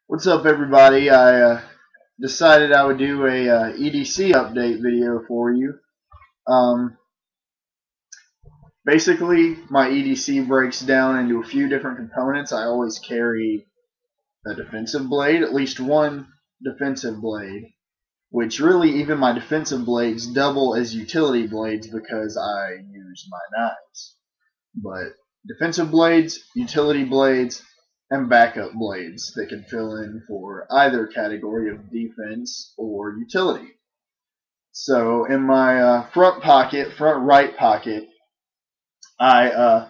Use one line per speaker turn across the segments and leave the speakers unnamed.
What's up, everybody? I decided I would do a EDC update video for you. Um, Basically, my EDC breaks down into a few different components. I always carry a defensive blade, at least one defensive blade, which really even my defensive blades double as utility blades because I use my knives. But defensive blades, utility blades, and backup blades that can fill in for either category of defense or utility. So in my front right pocket, I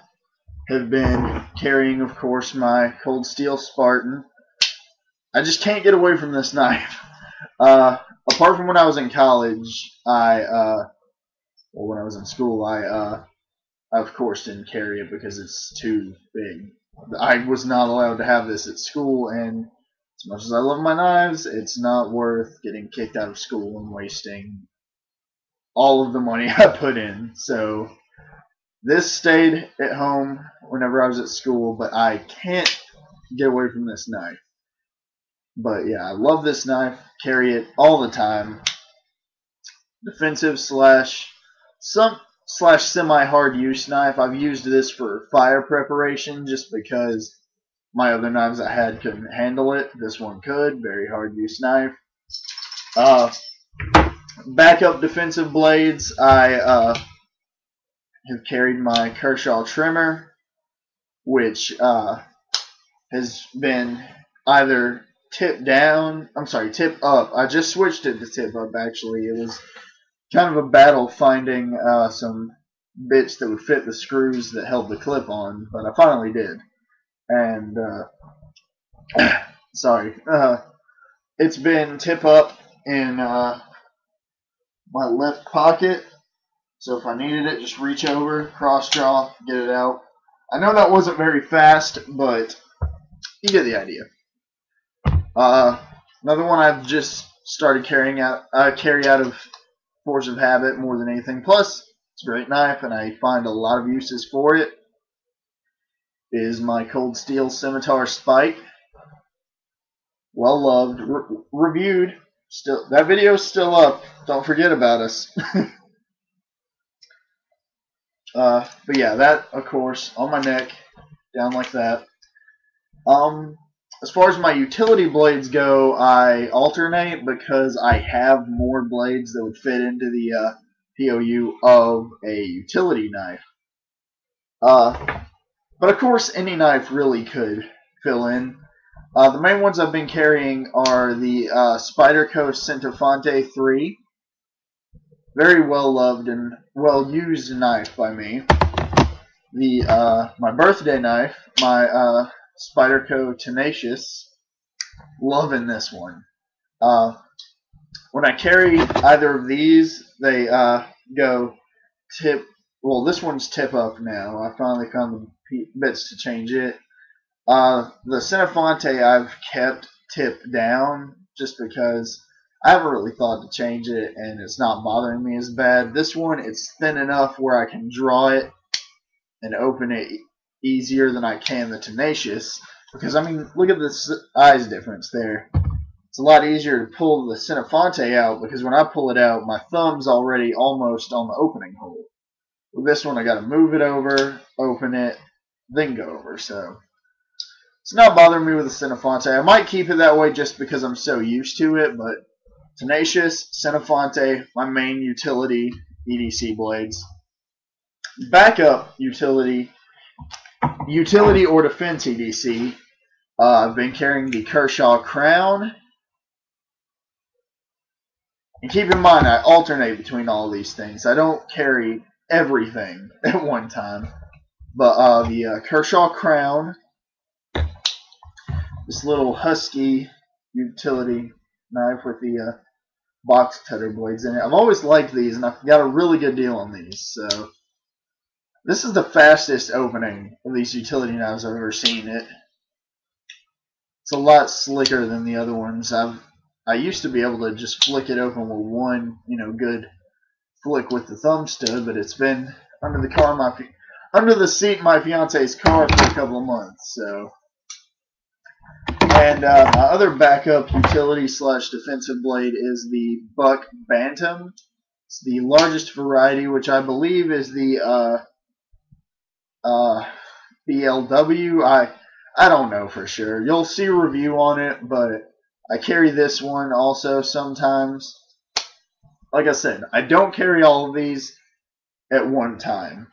have been carrying, of course, my Cold Steel Spartan. I just can't get away from this knife. Apart from when I was in college, when I was in school, I of course didn't carry it because it's too big. I was not allowed to have this at school, and as much as I love my knives, it's not worth getting kicked out of school and wasting all of the money I put in. So this stayed at home whenever I was at school, but I can't get away from this knife. But yeah, I love this knife, carry it all the time. Defensive slash semi-hard use knife. I've used this for fire preparation just because my other knives I had couldn't handle it. This one could. Very hard use knife. Backup defensive blades. I have carried my Kershaw trimmer, which has been either tip up. I just switched it to tip up, actually. It was kind of a battle finding some bits that would fit the screws that held the clip on, but I finally did. And it's been tip up in my left pocket, so if I needed it, just reach over, cross draw, get it out. I know that wasn't very fast, but you get the idea. Another one I've just started carry out of force of habit more than anything. Plus, it's a great knife, and I find a lot of uses for it. Is my Cold Steel Scimitar Spike. Well loved, reviewed. Still, that video's still up. Don't forget about us. But yeah, that of course on my neck, down like that. As far as my utility blades go, I alternate because I have more blades that would fit into the POU of a utility knife. But of course, any knife really could fill in. The main ones I've been carrying are the Spyderco Centofonte 3. Very well loved and well used knife by me. My birthday knife, my Spyderco Tenacious. Loving this one. When I carry either of these, they go tip. Well, this one's tip up now. I finally found the bits to change it. The Centofonte I've kept tip down just because I haven't really thought to change it, and it's not bothering me as bad. This one, it's thin enough where I can draw it and open it easier than I can the Tenacious, because I mean, look at the size difference there. It's a lot easier to pull the Centofonte out because when I pull it out, my thumb's already almost on the opening hole. With this one, I got to move it over, open it, then go over. So it's not bothering me with the Centofonte. I might keep it that way just because I'm so used to it, but Tenacious, Centofonte, my main utility EDC blades. Backup utility or defense EDC. I've been carrying the Kershaw Crown. And keep in mind, I alternate between all these things. I don't carry everything at one time. But the Kershaw Crown, this little husky utility knife with the box cutter blades in it. I've always liked these, and I've got a really good deal on these. So this is the fastest opening of these utility knives I've ever seen. It's a lot slicker than the other ones. I used to be able to just flick it open with one, good flick with the thumb stud, but it's been under the seat in my fiance's car for a couple of months. So, And my other backup utility slash defensive blade is the Buck Bantam. It's the largest variety, which I believe is the BLW. I don't know for sure. You'll see a review on it, but I carry this one also sometimes. Like I said, I don't carry all of these at one time.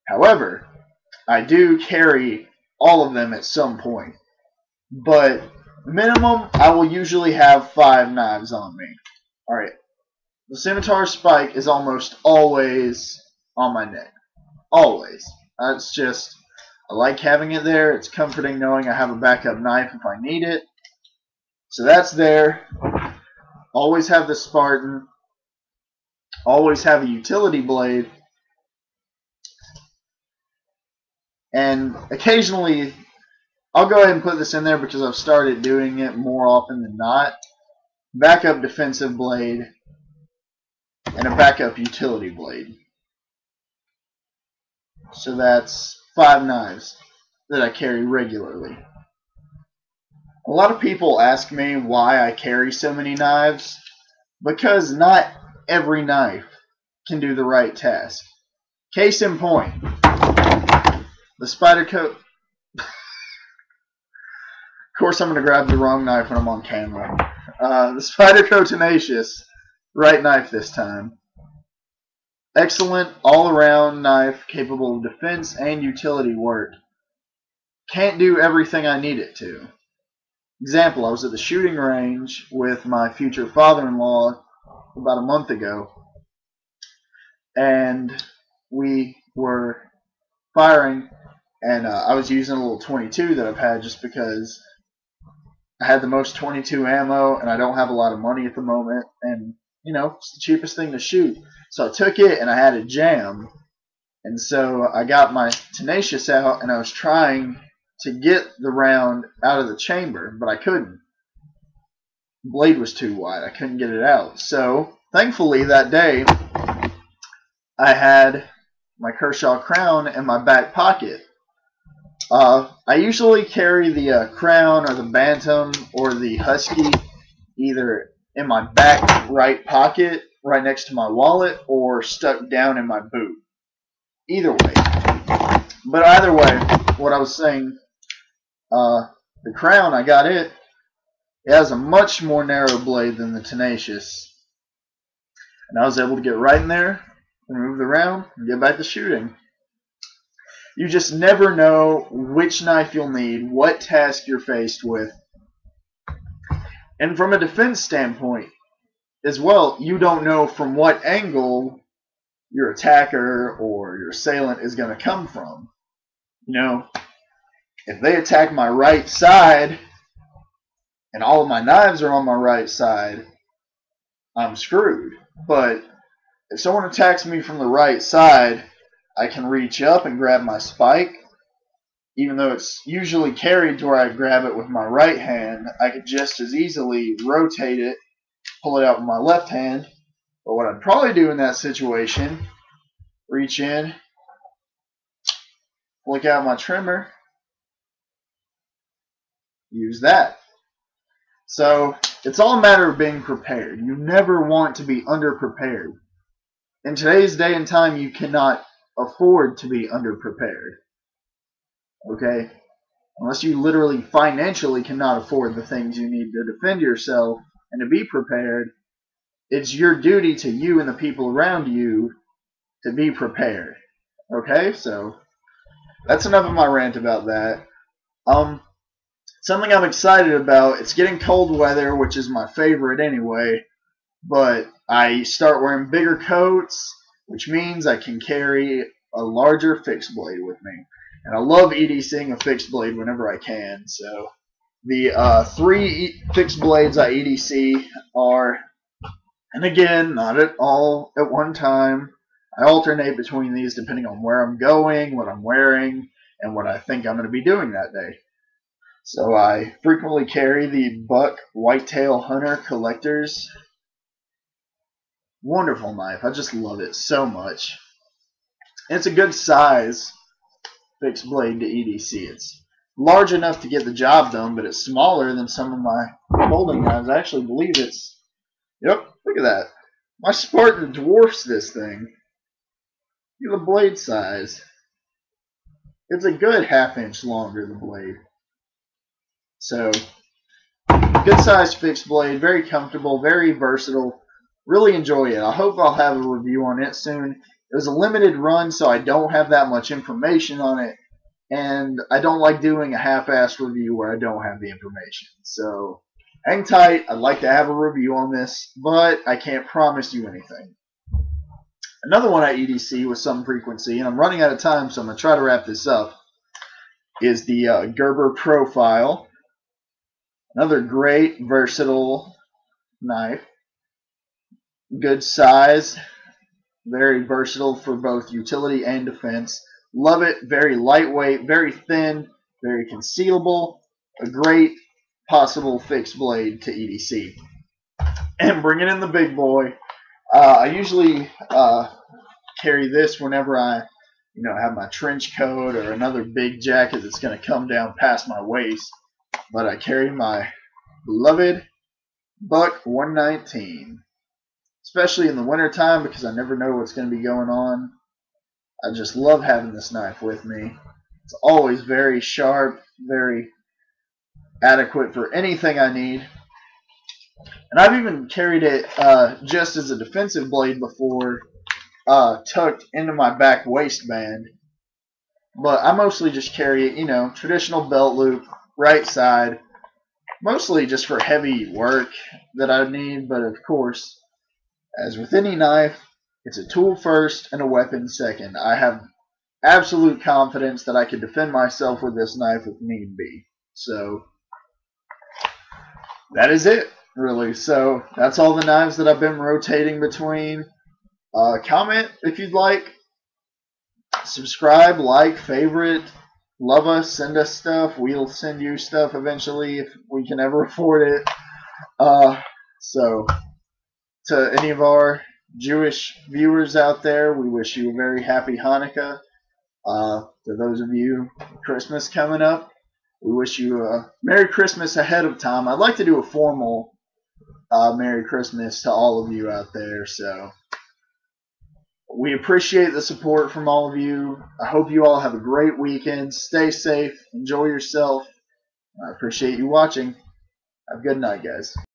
However, I do carry all of them at some point. But minimum, I will usually have 5 knives on me. Alright, the scimitar spike is almost always on my neck. Always. That's just, I like having it there. It's comforting knowing I have a backup knife if I need it. So that's there. Always have the Spartan. Always have a utility blade. And occasionally, I'll go ahead and put this in there because I've started doing it more often than not. Backup defensive blade and a backup utility blade. So that's 5 knives that I carry regularly. A lot of people ask me why I carry so many knives. Because not every knife can do the right task. Case in point, the Spyderco. Of course, I'm going to grab the wrong knife when I'm on camera. The Spyderco Tenacious, right knife this time. Excellent all-around knife capable of defense and utility work. Can't do everything I need it to. Example, I was at the shooting range with my future father-in-law about a month ago, and we were firing, and I was using a little 22 that I've had just because I had the most 22 ammo, and I don't have a lot of money at the moment, and you know, it's the cheapest thing to shoot. So I took it, and I had a jam, and so I got my Tenacious out, and I was trying to get the round out of the chamber, but I couldn't. The blade was too wide. I couldn't get it out. So, thankfully, that day, I had my Kershaw Crown in my back pocket. I usually carry the Crown or the Bantam or the Husky either in my back right pocket, right next to my wallet, or stuck down in my boot. Either way. But either way, what I was saying, the Crown, I got it. It has a much more narrow blade than the Tenacious. And I was able to get right in there, remove the round, and get back to shooting. You just never know which knife you'll need, what task you're faced with. And from a defense standpoint as well, you don't know from what angle your attacker or your assailant is going to come from. You know, if they attack my right side and all of my knives are on my right side, I'm screwed. But if someone attacks me from the right side, I can reach up and grab my spike. Even though it's usually carried to where I grab it with my right hand, I could just as easily rotate it, pull it out with my left hand. But what I'd probably do in that situation, reach in, flick out my trimmer, use that. So it's all a matter of being prepared. You never want to be underprepared. In today's day and time, you cannot afford to be underprepared. Okay? Unless you literally financially cannot afford the things you need to defend yourself and to be prepared, it's your duty to you and the people around you to be prepared. Okay? So that's enough of my rant about that. Something I'm excited about, it's getting cold weather, which is my favorite anyway, but I start wearing bigger coats, which means I can carry a larger fixed blade with me. And I love EDCing a fixed blade whenever I can. So the 3 fixed blades I EDC are, and again, not at all at one time. I alternate between these depending on where I'm going, what I'm wearing, and what I think I'm going to be doing that day. So I frequently carry the Buck Whitetail Hunter Collectors. Wonderful knife. I just love it so much. And it's a good size fixed blade to EDC. It's large enough to get the job done, but it's smaller than some of my folding knives. I actually believe it's, yep, look at that. My Spartan dwarfs this thing. Look at the blade size. It's a good ½ inch longer, the blade. So, good sized fixed blade, very comfortable, very versatile. Really enjoy it. I hope I'll have a review on it soon. It was a limited run, so I don't have that much information on it. And I don't like doing a half-assed review where I don't have the information. So, hang tight. I'd like to have a review on this, but I can't promise you anything. Another one at EDC with some frequency, and I'm running out of time, so I'm going to try to wrap this up, is the Gerber Profile. Another great, versatile knife. Good size. Very versatile for both utility and defense. Love it. Very lightweight, very thin, very concealable. A great possible fixed blade to EDC. And bringing in the big boy. I usually carry this whenever I have my trench coat or another big jacket that's going to come down past my waist. But I carry my beloved Buck 119. Especially in the wintertime because I never know what's going to be going on. I just love having this knife with me. It's always very sharp, very adequate for anything I need. And I've even carried it just as a defensive blade before, tucked into my back waistband. But I mostly just carry it, traditional belt loop, right side. Mostly just for heavy work that I need, but of course, as with any knife, it's a tool first and a weapon second. I have absolute confidence that I can defend myself with this knife if need be. So, that is it, really. So, that's all the knives that I've been rotating between. Comment if you'd like. Subscribe, like, favorite. Love us, send us stuff. We'll send you stuff eventually if we can ever afford it. So, to any of our Jewish viewers out there, we wish you a very happy Hanukkah. To those of you, Christmas coming up, we wish you a Merry Christmas ahead of time. I'd like to do a formal Merry Christmas to all of you out there. So, we appreciate the support from all of you. I hope you all have a great weekend. Stay safe. Enjoy yourself. I appreciate you watching. Have a good night, guys.